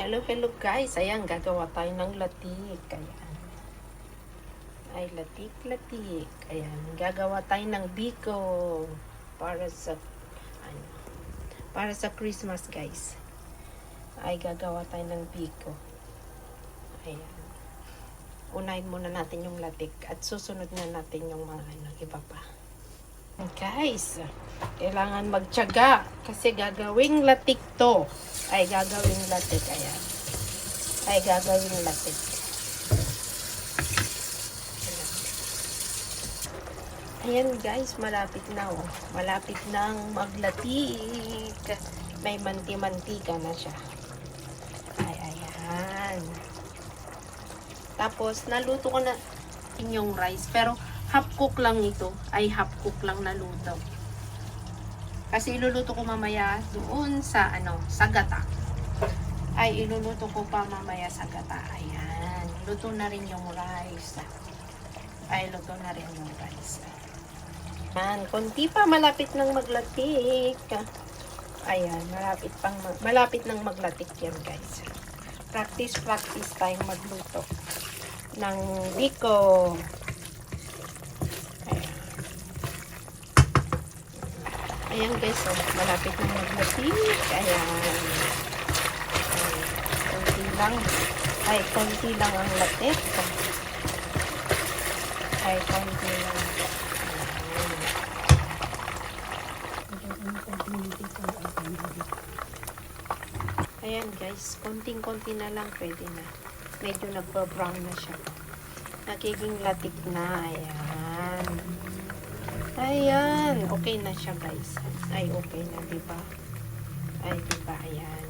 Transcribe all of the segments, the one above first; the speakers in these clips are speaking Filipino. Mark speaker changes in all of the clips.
Speaker 1: Hello guys. Ayan, gagawa tayo ng latik. Ayan. Ay, latik. Ayan, gagawa tayo ng biko para sa ano, para sa Christmas, guys. Ay, gagawa tayo ng biko. Ayan. Unahin muna natin yung latik at susunod na natin yung mga iba pa. Guys, kailangan magtiyaga kasi gagawing latik to. Ay, gagawing latik. Ayan. Ay, gagawing latik. Ayan guys, malapit na oh. Malapit nang maglatik. May manti-mantika na siya. Ay, ayan. Tapos, naluto ko na inyong rice. Pero, half cook lang ito. Ay, half cook lang naluto. Kasi iluluto ko mamaya doon sa, sa gata. Ay, iluluto ko pa mamaya sa gata. Ayan. Luto na rin yung rice. Ay, luto na rin yung rice. Ayan. Konti pa, malapit nang maglatik. Ayan. Malapit nang maglatik yan, guys. Practice tayong magluto ng biko. Ayan guys, so, malapit na maglatik. Ayan. Konti lang ang latik. Ay, konti lang. Ayan guys, konting-konti na lang pwede na. Medyo nagpa-brown na siya. Nagiging latik na. Ayan. Ayan, okay na siya guys. Ay, okay na, diba? Ay, diba, ayan.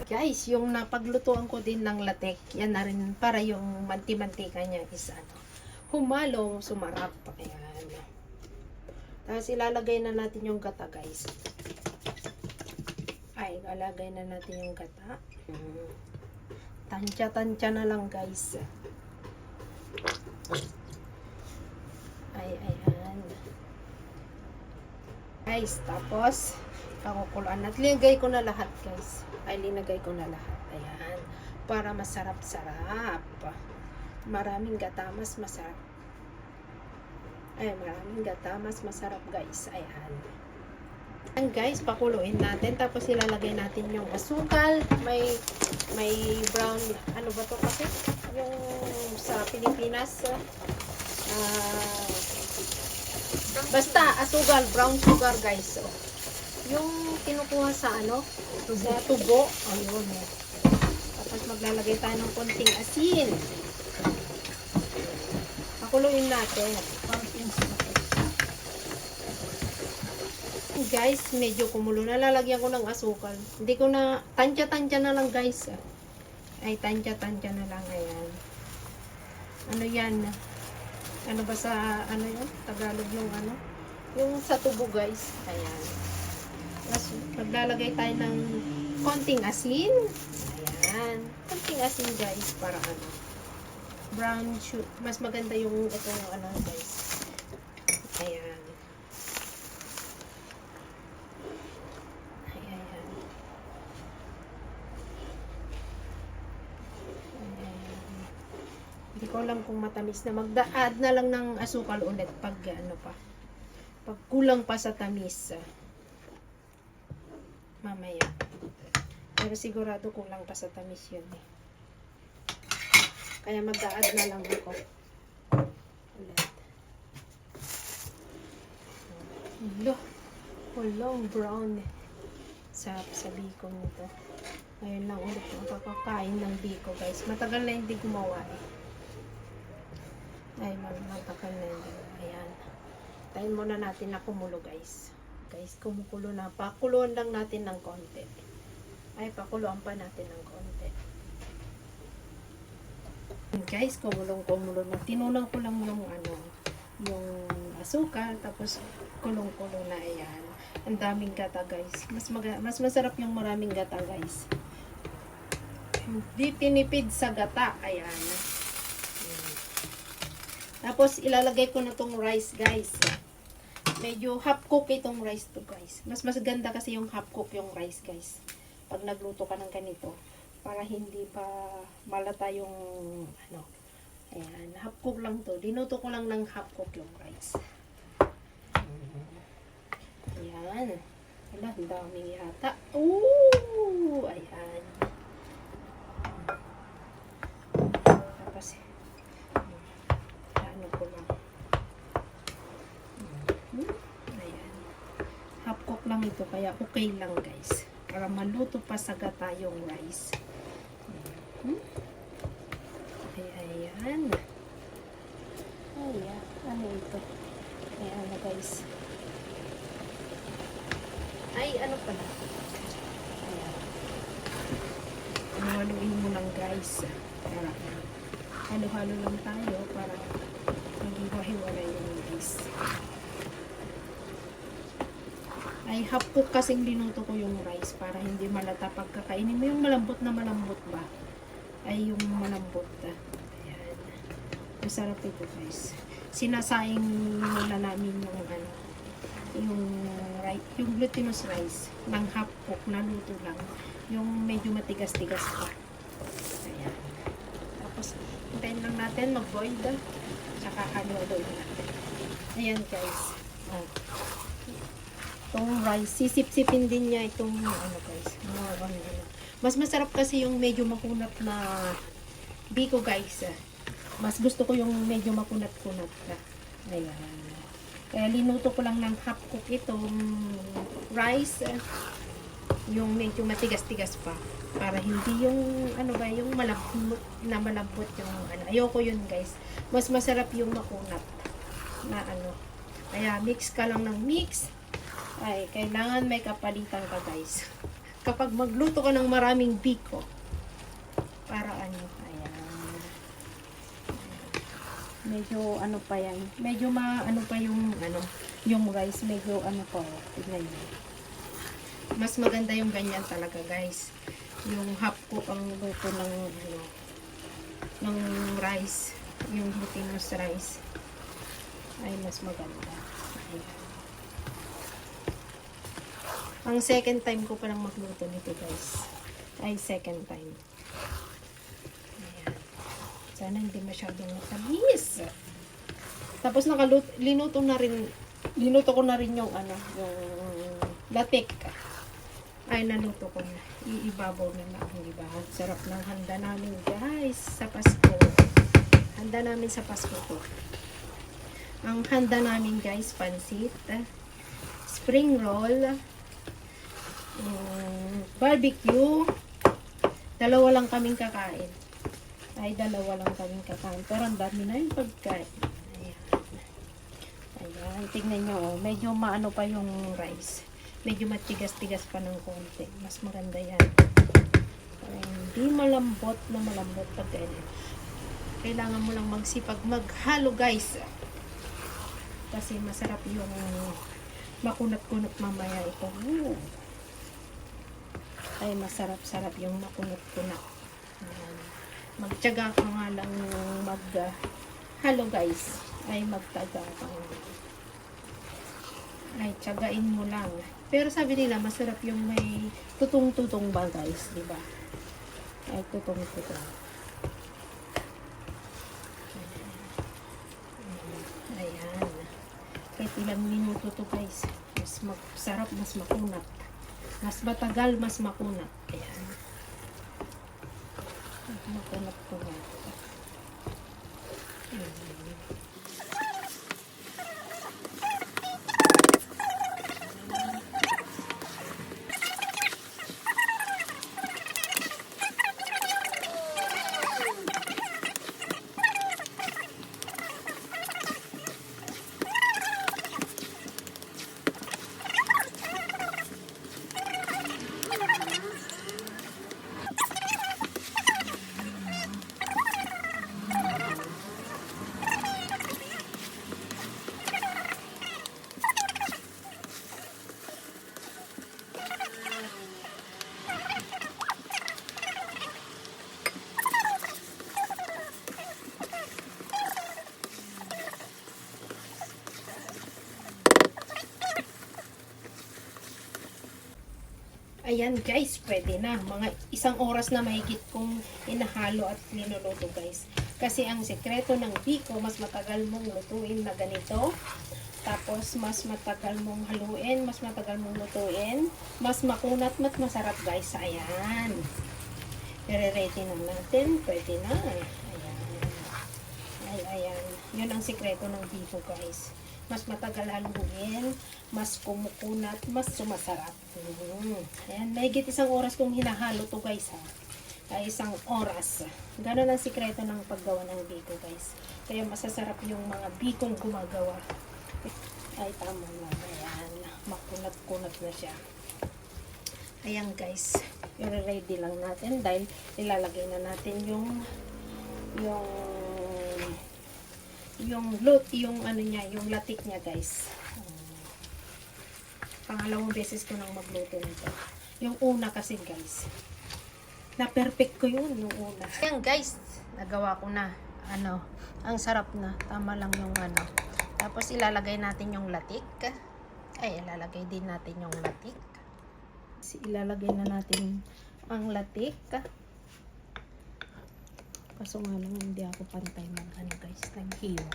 Speaker 1: Guys, yung napaglutuan ko din ng latek, yan na rin para yung manti-mantika niya is humalo, sumarap. Ayan. Tapos ilalagay na natin yung gata guys. Ay, ilalagay na natin yung gata. Tansya na lang guys. Ay, ayan. Guys, tapos, pakukuluan. At linagay ko na lahat, guys. Ay, linagay ko na lahat. Ayan. Para masarap-sarap. Maraming gata, mas masarap. Ay, maraming gata, mas masarap, guys. Ayan. Ayan, guys, pakuluin natin. Tapos, ilalagay natin yung asukal. May brown, ano ba to kasi? Yung sa Pilipinas, basta asukal, brown sugar guys. So, yung kinukuha sa sa tubo. Ayun. Tapos maglalagay tayo ng konting asin. Pakuluin natin. Guys, medyo kumulo na. Lalagyan ko ng asukal. Hindi ko na, tansya na lang guys. Ay, tansya na lang. Ayan. Ano yan? Ano ba sa, yun? Tagalog yung yung sa tubo guys. Ayan. Tapos, maglalagay tayo ng konting asin. Ayan. Konting asin guys, para brown sugar. Mas maganda yung guys. Ayan. Ayan. Hindi ko alam kung matamis na. Mag-add na lang ng asukal ulit pag pag kulang pa sa tamis. Mamaya. Pero sigurado kulang pa sa tamis yun eh. Kaya mag-add na lang ako. Ulit. Hulong brown eh. Sa biko nito. Ngayon lang ulit makakakain ng biko guys. Matagal na hindi gumawa eh. Ay, matagal na hindi. Ayan. Tayin muna natin na kumulo guys. Guys, kumukulo na. Pakuluan lang natin ng konti. Ay, pakuluan pa natin ng konti. Guys, kumulo na. Tinulang ko lang yung yung asukal. Tapos, kulong-kulo na. Ayan. Ang daming gata guys. Mas masarap yung maraming gata guys. Hindi tinipid sa gata. Ayan. Tapos, ilalagay ko na tong rice, guys. Medyo half cook itong rice to, guys. Mas ganda kasi yung half cook yung rice, guys. pag nagluto ka ng ganito, para hindi pa malata yung ano. Ayan, half cook lang to. Dinuto ko lang ng half cook yung rice. Ayan. Wala, ang daming yata. Ooh! Ayan. Tapos, ano ko lang. Ayan. Half cook lang ito, kaya okay lang guys. Para maluto pa sa gata yung rice. Ayan. Ayan. Ano ito? Ayan na guys. Ay, ano pala? Ayan. Haluin mo lang guys. Para halo-halo lang tayo para maghiwa-hiwala yung rice. Ay, half cook kasing linuto ko yung rice para hindi malata pagkakainin mo. Yung malambot na malambot ba? Ay, yung malambot na. Ayan. Masarap ito guys. Sinasaing muna namin yung ano, yung glutinous rice ng half cook na luto lang. Yung medyo matigas-tigas pa. Ayan. Tapos, hintayin lang natin mag-boil na. Tsaka halo-haloin natin. Ayan guys. Oh. Itong rice, sisip-sipin din niya itong ano guys. Mas masarap kasi yung medyo makunat na biko guys. Mas gusto ko yung medyo makunat-kunat na. Ayan. Kaya linuto ko lang ng half cook itong rice. Yung medyo matigas-tigas pa. Para hindi yung ano ba, yung malambot na malambot yung ano. Ayoko yun guys. Mas masarap yung makunat na ano. Kaya mix ka lang ng mix. Ay, kailangan may kapalitan ka guys. Kapag magluto ka ng maraming biko. Para ano, ayan. Medyo ano pa yan. Medyo ano pa yung ano, yung rice. Medyo ano pa, tignan nyo. Mas maganda yung ganyan talaga guys. Yung half cook ang luto ng ano, ng rice. Yung glutinous rice. Ay, mas maganda. Ayan. Ang second time ko palang magluto nito guys. Ay, second time. Ayan. Sana hindi masyadong matamis. Tapos linuto ko na rin yung ano, yung latik. Ay, naluto ko na. Iibabaw na lang, di ba? Sarap ng handa namin guys sa Pasko. Handa namin sa Pasko to. Ang handa namin guys, pansit, spring roll, barbecue. Dalawa lang kaming kakain. Ay, dalawa lang kaming kakain. Pero ang dami na yung pagkain. Ayan. Ayan. Tingnan nyo. Oh. Medyo maano pa yung rice. Medyo matigas-tigas pa ng konti. Mas maganda yan. Para hindi malambot na malambot pag ganyan. Kailangan mo lang magsipag maghalo guys. Kasi masarap yung makunat-kunat mamaya ito. Ay, masarap-sarap yung makunat-kunat. Magtiyaga ka nga lang halo guys. Ay, magtaga ka. Ay, tiyagain mo lang. Pero sabi nila, masarap yung may tutong-tutong ba guys, di ba? Ay, tutong-tutong. Ayan. Kahit ilang minuto to guys. Mas masarap, mas makunat. Mas matagal, mas makunat. Ayan. Makunat-kunat. Ayan guys, pwede na. Mga 1 oras na mahigit kong inahalo at niluluto guys. Kasi ang sekreto ng biko, mas matagal mong lutuin na ganito. Tapos mas matagal mong haluin, mas matagal mong lutuin. Mas makunat, mas masarap guys. Ayan. I-ready na natin. Pwede na. Ayan. Yun ang sekreto ng biko guys. Mas matagal haluin, mas kumukunat, mas sumasarap. Ayan, mahigit 1 oras kong hinahalo to guys ha. Ay 1 oras. Ganun ang sikreto ng paggawa ng biko guys. Kaya masasarap yung mga bikong gumagawa. Ay tama na. Ayan, makunat-kunat na siya. Ayan guys, i-ready lang natin dahil ilalagay na natin yung ano niya, yung latik niya guys. Pangalawang beses ko nang magluto nito. Yung una kasi guys, na perfect ko yun yung una. Ayan guys, nagawa ko na. Ano, ang sarap na. Tama lang yung ano. Tapos ilalagay natin yung latik. Ay, ilalagay din natin yung latik. Ilalagay na natin ang latik. Kaso nga lang hindi ako pantay mag ano guys, naghiwa.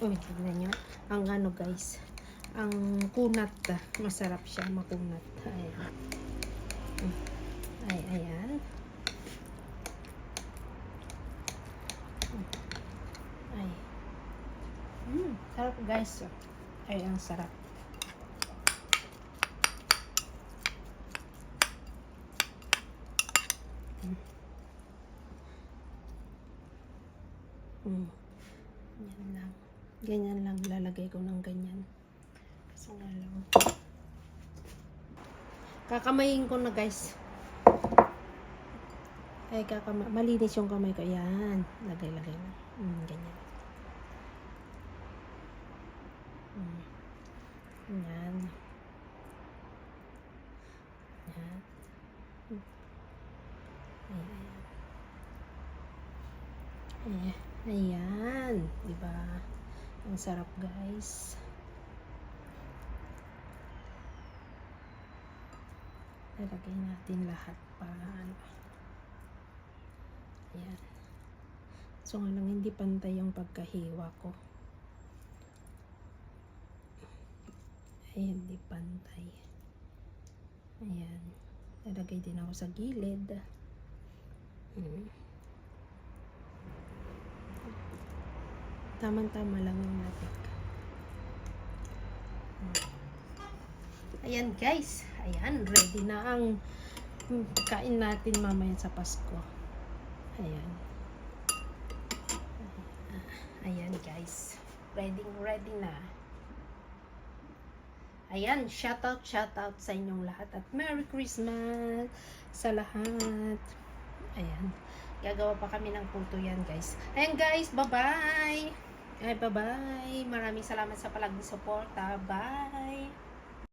Speaker 1: Uy, tignan nyo. Ang ano guys, ang kunat. Masarap siya, makunat. Ayan. Ayan. Ay. Sarap guys. Ay, ang sarap. Yan lang. Ganyan lang. Lalagay ko ng ganyan. Kasi nga lang. Kakamayin ko na guys. Ay, malinis yung kamay ko. Yan. Lagay na. Ganyan. Yan. Yan. Ayan. Diba? Ang sarap guys. Lalagay natin lahat para ano. Ayan. So nga lang hindi pantay yung pagkahiwa ko. Ayan, hindi pantay. Ayan. Lalagay din ako sa gilid. Tamang-tama lang yung latik. Ayan guys. Ayan, ready na ang kain natin mamaya sa Pasko. Ayan. Ayan guys. Ready na. Ayan, shout out sa inyong lahat at Merry Christmas sa lahat. Ayan. Gagawa pa kami ng puto yan guys. Ayan guys, bye-bye. Ay, bye-bye. Maraming salamat sa palaging suporta. Bye.